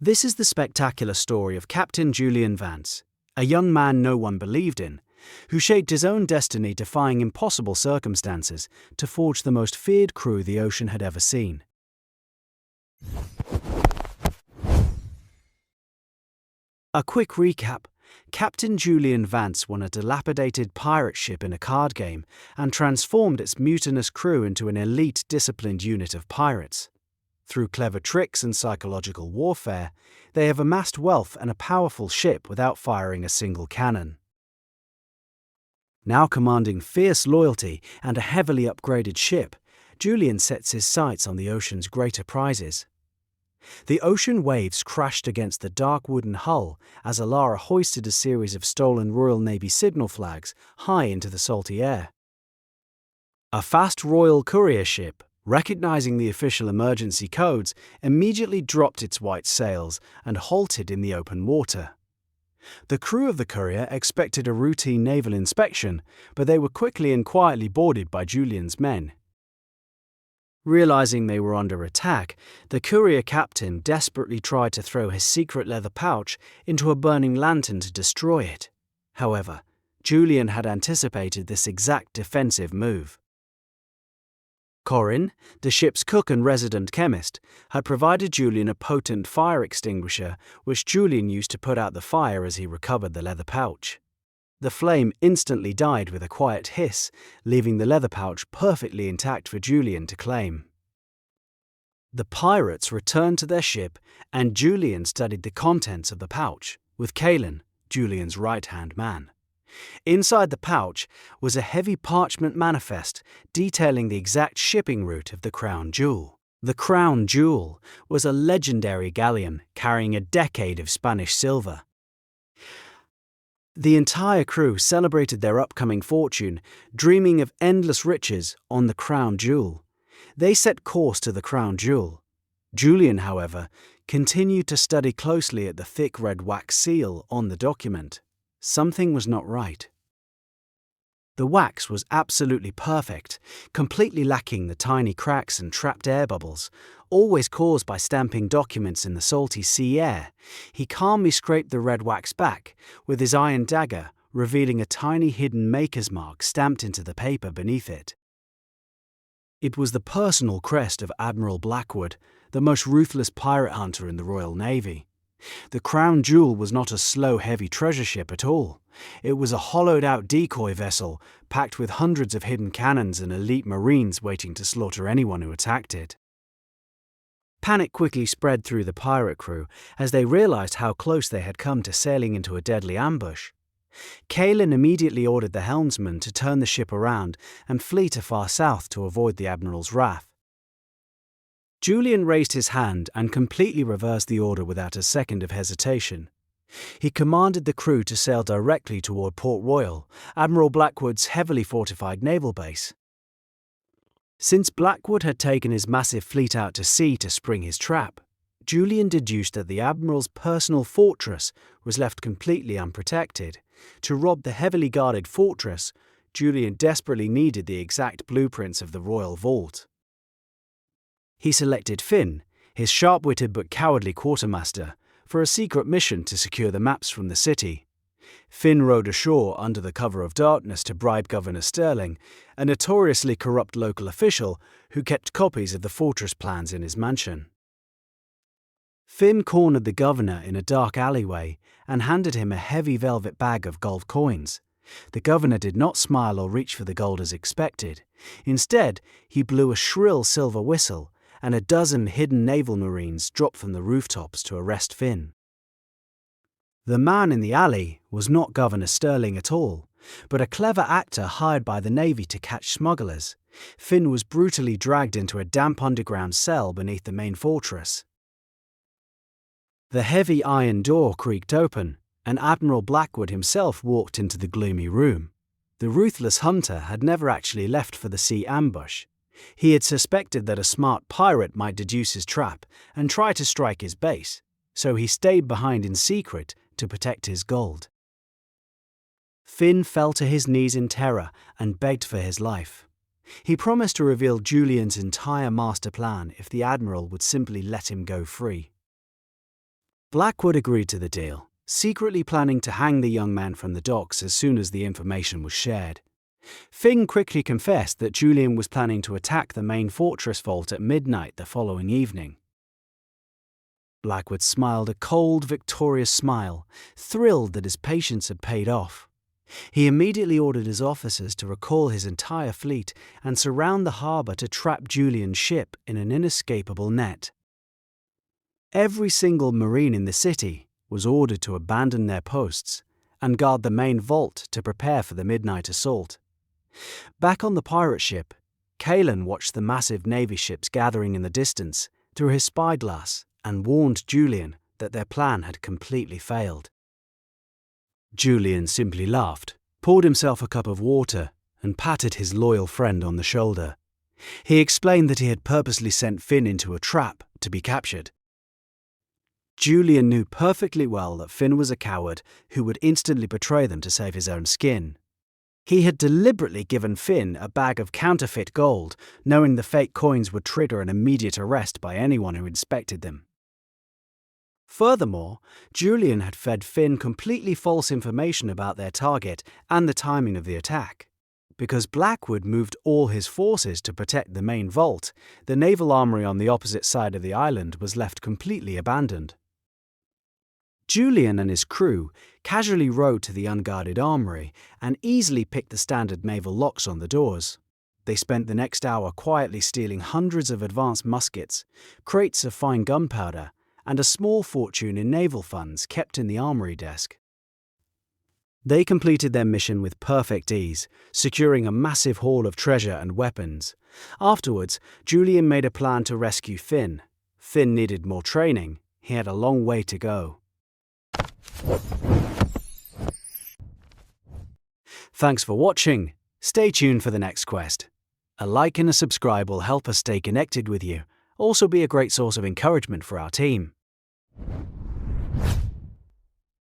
This is the spectacular story of Captain Julian Vance, a young man no one believed in, who shaped his own destiny defying impossible circumstances to forge the most feared crew the ocean had ever seen. A quick recap. Captain Julian Vance won a dilapidated pirate ship in a card game and transformed its mutinous crew into an elite, disciplined unit of pirates. Through clever tricks and psychological warfare, they have amassed wealth and a powerful ship without firing a single cannon. Now commanding fierce loyalty and a heavily upgraded ship, Julian sets his sights on the ocean's greater prizes. The ocean waves crashed against the dark wooden hull as Alara hoisted a series of stolen Royal Navy signal flags high into the salty air. A fast Royal courier ship, recognizing the official emergency codes, immediately dropped its white sails and halted in the open water. The crew of the courier expected a routine naval inspection, but they were quickly and quietly boarded by Julian's men. Realizing they were under attack, the courier captain desperately tried to throw his secret leather pouch into a burning lantern to destroy it. However, Julian had anticipated this exact defensive move. Corin, the ship's cook and resident chemist, had provided Julian a potent fire extinguisher, which Julian used to put out the fire as he recovered the leather pouch. The flame instantly died with a quiet hiss, leaving the leather pouch perfectly intact for Julian to claim. The pirates returned to their ship, and Julian studied the contents of the pouch, with Kalen, Julian's right-hand man. Inside the pouch was a heavy parchment manifest detailing the exact shipping route of the Crown Jewel. The Crown Jewel was a legendary galleon carrying a decade of Spanish silver. The entire crew celebrated their upcoming fortune, dreaming of endless riches on the Crown Jewel. They set course to the Crown Jewel. Julian, however, continued to study closely at the thick red wax seal on the document. Something was not right. The wax was absolutely perfect, completely lacking the tiny cracks and trapped air bubbles, always caused by stamping documents in the salty sea air. He calmly scraped the red wax back with his iron dagger, revealing a tiny hidden maker's mark stamped into the paper beneath it. It was the personal crest of Admiral Blackwood, the most ruthless pirate hunter in the Royal Navy. The Crown Jewel was not a slow, heavy treasure ship at all. It was a hollowed-out decoy vessel packed with hundreds of hidden cannons and elite marines waiting to slaughter anyone who attacked it. Panic quickly spread through the pirate crew as they realized how close they had come to sailing into a deadly ambush. Kalen immediately ordered the helmsman to turn the ship around and flee to far south to avoid the admiral's wrath. Julian raised his hand and completely reversed the order without a second of hesitation. He commanded the crew to sail directly toward Port Royal, Admiral Blackwood's heavily fortified naval base. Since Blackwood had taken his massive fleet out to sea to spring his trap, Julian deduced that the admiral's personal fortress was left completely unprotected. To rob the heavily guarded fortress, Julian desperately needed the exact blueprints of the royal vault. He selected Finn, his sharp-witted but cowardly quartermaster, for a secret mission to secure the maps from the city. Finn rowed ashore under the cover of darkness to bribe Governor Sterling, a notoriously corrupt local official who kept copies of the fortress plans in his mansion. Finn cornered the governor in a dark alleyway and handed him a heavy velvet bag of gold coins. The governor did not smile or reach for the gold as expected. Instead, he blew a shrill silver whistle, and a dozen hidden naval marines dropped from the rooftops to arrest Finn. The man in the alley was not Governor Sterling at all, but a clever actor hired by the Navy to catch smugglers. Finn was brutally dragged into a damp underground cell beneath the main fortress. The heavy iron door creaked open, and Admiral Blackwood himself walked into the gloomy room. The ruthless hunter had never actually left for the sea ambush. He had suspected that a smart pirate might deduce his trap and try to strike his base, so he stayed behind in secret to protect his gold. Finn fell to his knees in terror and begged for his life. He promised to reveal Julian's entire master plan if the admiral would simply let him go free. Blackwood agreed to the deal, secretly planning to hang the young man from the docks as soon as the information was shared. Finn quickly confessed that Julian was planning to attack the main fortress vault at midnight the following evening. Blackwood smiled a cold, victorious smile, thrilled that his patience had paid off. He immediately ordered his officers to recall his entire fleet and surround the harbour to trap Julian's ship in an inescapable net. Every single marine in the city was ordered to abandon their posts and guard the main vault to prepare for the midnight assault. Back on the pirate ship, Kalen watched the massive navy ships gathering in the distance through his spyglass and warned Julian that their plan had completely failed. Julian simply laughed, poured himself a cup of water, and patted his loyal friend on the shoulder. He explained that he had purposely sent Finn into a trap to be captured. Julian knew perfectly well that Finn was a coward who would instantly betray them to save his own skin. He had deliberately given Finn a bag of counterfeit gold, knowing the fake coins would trigger an immediate arrest by anyone who inspected them. Furthermore, Julian had fed Finn completely false information about their target and the timing of the attack. Because Blackwood moved all his forces to protect the main vault, the naval armory on the opposite side of the island was left completely abandoned. Julian and his crew casually rowed to the unguarded armory and easily picked the standard naval locks on the doors. They spent the next hour quietly stealing hundreds of advanced muskets, crates of fine gunpowder, and a small fortune in naval funds kept in the armory desk. They completed their mission with perfect ease, securing a massive haul of treasure and weapons. Afterwards, Julian made a plan to rescue Finn. Finn needed more training. He had a long way to go. Thanks for watching. Stay tuned for the next quest. A like and a subscribe will help us stay connected with you. Also be a great source of encouragement for our team.